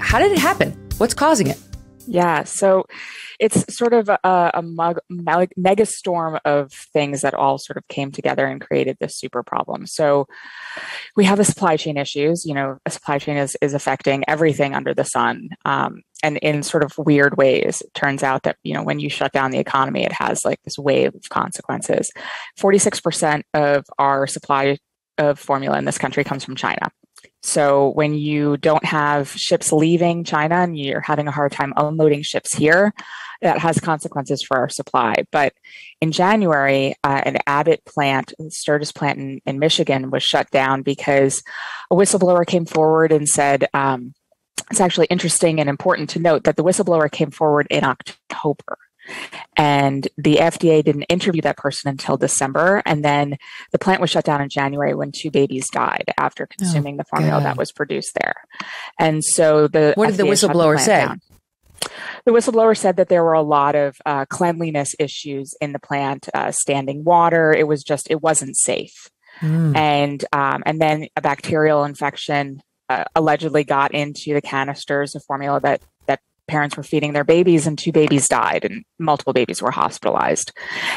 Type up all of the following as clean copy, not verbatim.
How did it happen? What's causing it? Yeah, so it's sort of a mega storm of things that all sort of came together and created this super problem. So we have the supply chain issues. A supply chain is affecting everything under the sun. And in sort of weird ways, it turns out that, when you shut down the economy, it has like this wave of consequences. 46% of our supply of formula in this country comes from China. So when you don't have ships leaving China and you're having a hard time unloading ships here, that has consequences for our supply. But in January, an Abbott plant, Sturgis plant in Michigan, was shut down because a whistleblower came forward and said, it's actually interesting and important to note that the whistleblower came forward in October. And the FDA didn't interview that person until December. And then the plant was shut down in January when 2 babies died after consuming the formula that was produced there. And so what did the whistleblower say? The whistleblower said that there were a lot of cleanliness issues in the plant, standing water. It wasn't safe. And then a bacterial infection allegedly got into the canisters of formula that parents were feeding their babies, and 2 babies died and multiple babies were hospitalized.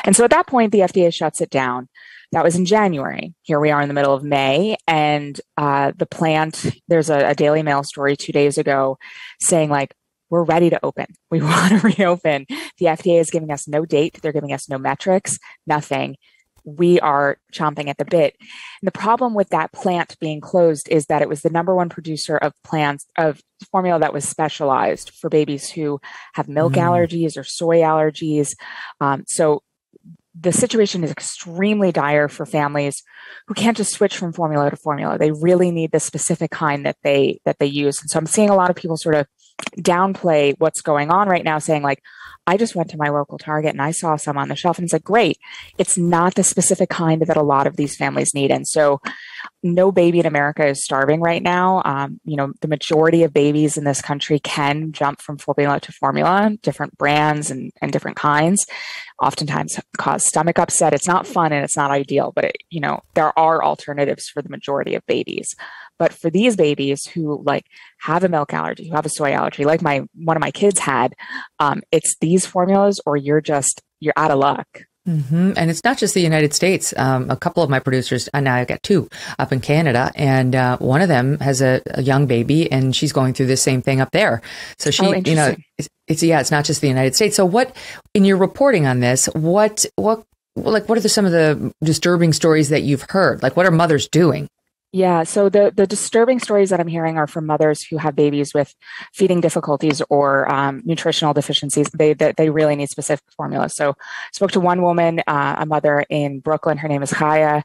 And so at that point, the FDA shuts it down. That was in January. Here we are in the middle of May, and the plant, there's a Daily Mail story 2 days ago saying like, we're ready to open. We want to reopen. The FDA is giving us no date. They're giving us no metrics, nothing. We are chomping at the bit. And the problem with that plant being closed is that it was the number one producer of formula that was specialized for babies who have milk allergies or soy allergies. So the situation is extremely dire for families who can't just switch from formula to formula. They really need the specific kind that they use. And so I'm seeing a lot of people sort of downplay what's going on right now, saying like, I just went to my local Target and I saw some on the shelf, and it's like, great. It's not the specific kind that a lot of these families need. And so no baby in America is starving right now. The majority of babies in this country can jump from formula to formula, different brands and different kinds, oftentimes cause stomach upset. It's not fun and it's not ideal, but there are alternatives for the majority of babies. But for these babies who like have a milk allergy, who have a soy allergy, like one of my kids had, it's these formulas or you're out of luck. Mm-hmm. And it's not just the United States. A couple of my producers, and now I've got 2 up in Canada, and one of them has a young baby, and she's going through the same thing up there. So she, it's not just the United States. So what, in your reporting on this, what are some of the disturbing stories that you've heard? Like, what are mothers doing? Yeah, so the disturbing stories that I'm hearing are from mothers who have babies with feeding difficulties or nutritional deficiencies. They really need specific formulas. So I spoke to one woman, a mother in Brooklyn. Her name is Chaya,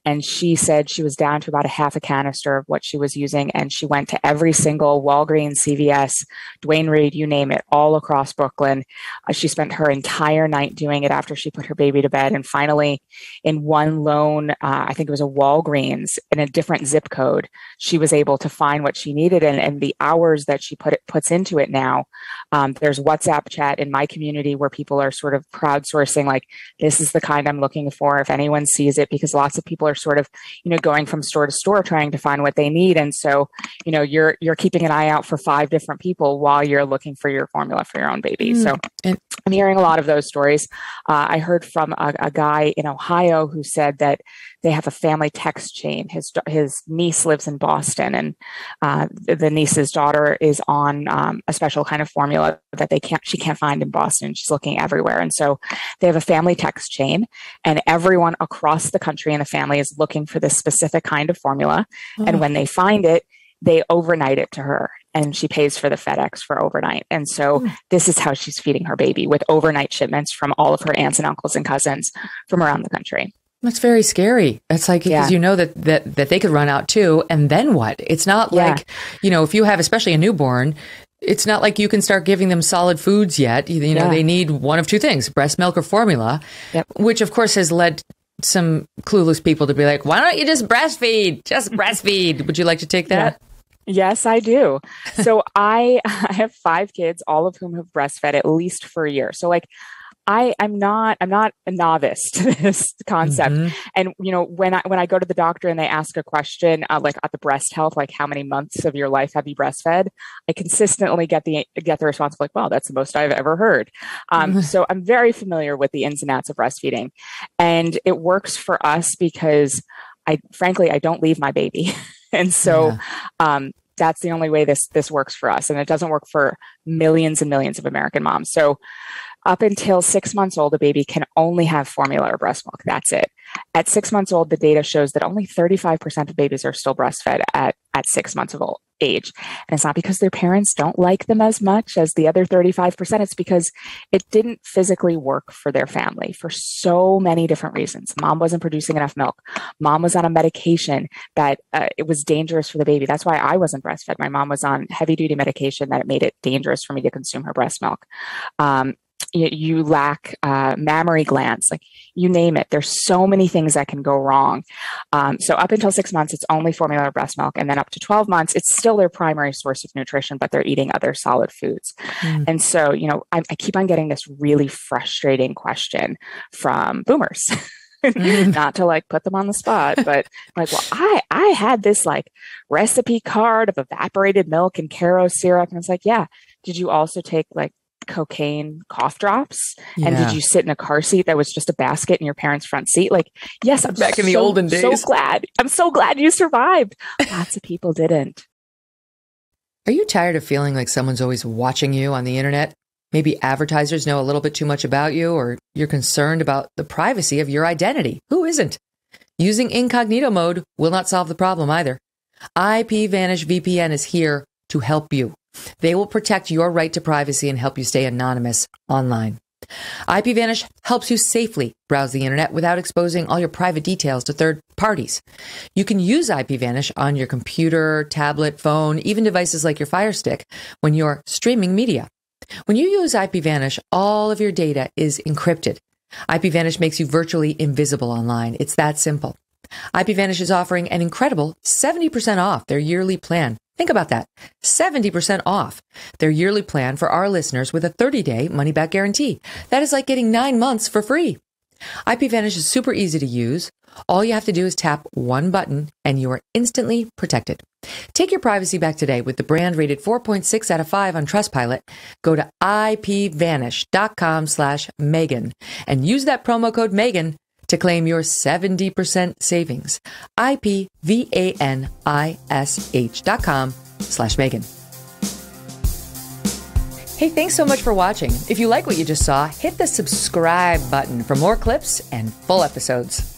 and she said she was down to about a half a canister of what she was using, and she went to every single Walgreens, CVS, Duane Reade, you name it, all across Brooklyn. She spent her entire night doing it after she put her baby to bed, and finally, in one lone, I think it was a Walgreens in a different zip code, she was able to find what she needed. And the hours that she puts into it now, there's WhatsApp chat in my community where people are sort of crowdsourcing, like, this is the kind I'm looking for if anyone sees it, because lots of people are sort of, going from store to store trying to find what they need. And so, you're keeping an eye out for 5 different people while you're looking for your formula for your own baby. So I'm hearing a lot of those stories. I heard from a guy in Ohio who said that they have a family text chain. His niece lives in Boston, and the niece's daughter is on a special kind of formula that she can't find in Boston. She's looking everywhere. And so they have a family text chain, and everyone across the country in the family is looking for this specific kind of formula. And when they find it, they overnight it to her, and she pays for the FedEx for overnight. And so this is how she's feeding her baby, with overnight shipments from all of her aunts and uncles and cousins from around the country. That's very scary. It's like, because that they could run out too. And then what? It's not like, if you have especially a newborn, it's not like you can start giving them solid foods yet. They need one of 2 things, breast milk or formula, which of course has led some clueless people to be like, why don't you just breastfeed? Just breastfeed. Would you like to take that? Yes, I do. So I have 5 kids, all of whom have breastfed at least for a year. So I'm not a novice to this concept. And, when I go to the doctor and they ask a question, like at the breast health, like how many months of your life have you breastfed? I consistently get the response like, wow, that's the most I've ever heard. So I'm very familiar with the ins and outs of breastfeeding, and it works for us because frankly, I don't leave my baby. And so, that's the only way this works for us. And it doesn't work for millions and millions of American moms. So up until 6 months old, a baby can only have formula or breast milk. That's it. At 6 months old, the data shows that only 35% of babies are still breastfed at 6 months of age. And it's not because their parents don't like them as much as the other 35%. It's because it didn't physically work for their family for so many different reasons. Mom wasn't producing enough milk. Mom was on a medication that it was dangerous for the baby. That's why I wasn't breastfed. My mom was on heavy duty medication that it made it dangerous for me to consume her breast milk. You lack mammary glands, like you name it. There's so many things that can go wrong. So up until 6 months, it's only formula or breast milk. And then up to 12 months, it's still their primary source of nutrition, but they're eating other solid foods. And so, I keep on getting this really frustrating question from boomers. Not to like put them on the spot, but like, well, I had this like recipe card of evaporated milk and Caro syrup. And it's like, yeah, did you also take like cocaine cough drops? And did you sit in a car seat that was just a basket in your parents' front seat? Like, yes, I'm back in the olden days. I'm so glad you survived. Lots of people didn't. Are you tired of feeling like someone's always watching you on the internet? Maybe advertisers know a little bit too much about you, or you're concerned about the privacy of your identity. Who isn't? Using incognito mode will not solve the problem either. IPVanish VPN is here to help you. They will protect your right to privacy and help you stay anonymous online. IPVanish helps you safely browse the internet without exposing all your private details to third parties. You can use IPVanish on your computer, tablet, phone, even devices like your Fire Stick when you're streaming media. When you use IPVanish, all of your data is encrypted. IPVanish makes you virtually invisible online. It's that simple. IPVanish is offering an incredible 70% off their yearly plan. Think about that. 70% off their yearly plan for our listeners with a 30-day money-back guarantee. That is like getting 9 months for free. IPVanish is super easy to use. All you have to do is tap one button and you are instantly protected. Take your privacy back today with the brand rated 4.6 out of 5 on Trustpilot. Go to ipvanish.com/Megyn and use that promo code Megyn to claim your 70% savings. ipvanish.com/Megyn. Hey, thanks so much for watching. If you like what you just saw, hit the subscribe button for more clips and full episodes.